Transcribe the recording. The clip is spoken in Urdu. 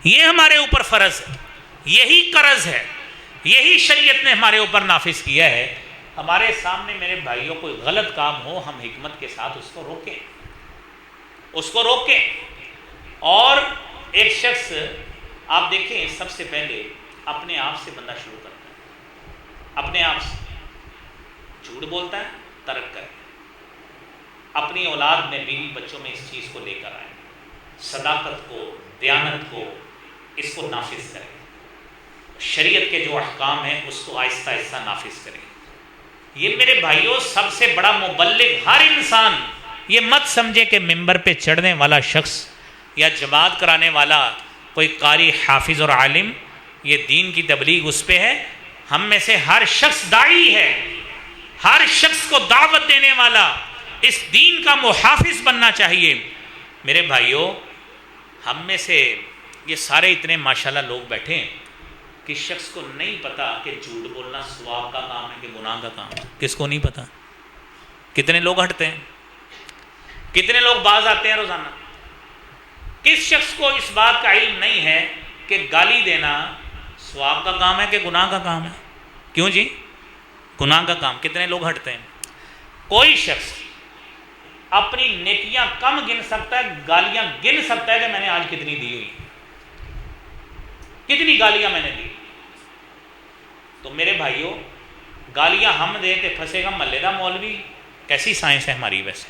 یہ ہمارے اوپر فرض ہے، یہی قرض ہے، یہی شریعت نے ہمارے اوپر نافذ کیا ہے۔ ہمارے سامنے میرے بھائیوں کوئی غلط کام ہو، ہم حکمت کے ساتھ اس کو روکیں، اس کو روکیں۔ اور ایک شخص، آپ دیکھیں، سب سے پہلے اپنے آپ سے بندہ شروع کرتا ہے، اپنے آپ سے جھوٹ بولتا ہے، ترک کرے، اپنی اولاد میں، بیوی بچوں میں اس چیز کو لے کر آئے، صداقت کو، دیانت کو، اس کو نافذ کرے، شریعت کے جو احکام ہیں اس کو آہستہ آہستہ نافذ کرے۔ یہ میرے بھائیوں سب سے بڑا مبلغ ہر انسان، یہ مت سمجھے کہ ممبر پہ چڑھنے والا شخص یا جماعت کرانے والا کوئی قاری، حافظ اور عالم، یہ دین کی تبلیغ اس پہ ہے۔ ہم میں سے ہر شخص داعی ہے، ہر شخص کو دعوت دینے والا، اس دین کا محافظ بننا چاہیے۔ میرے بھائیوں، ہم میں سے یہ سارے اتنے ماشاءاللہ لوگ بیٹھے ہیں، کس شخص کو نہیں پتا کہ جھوٹ بولنا ثواب کا کام ہے کہ گناہ کا کام ہے؟ کس کو نہیں پتا؟ کتنے لوگ ہٹتے ہیں، کتنے لوگ باز آتے ہیں روزانہ؟ کس شخص کو اس بات کا علم نہیں ہے کہ گالی دینا ثواب کا کام ہے کہ گناہ کا کام ہے؟ کیوں جی؟ گناہ کا کام۔ کتنے لوگ ہٹتے ہیں؟ کوئی شخص اپنی نیکیاں کم گن سکتا ہے، گالیاں گن سکتا ہے کہ میں نے آج کتنی دی ہوئی، کتنی گالیاں میں نے دی۔ تو میرے بھائیوں، گالیاں ہم دیں کہ پھنسے گا محلے دا مولوی، کیسی سائنس ہے ہماری ویسے؟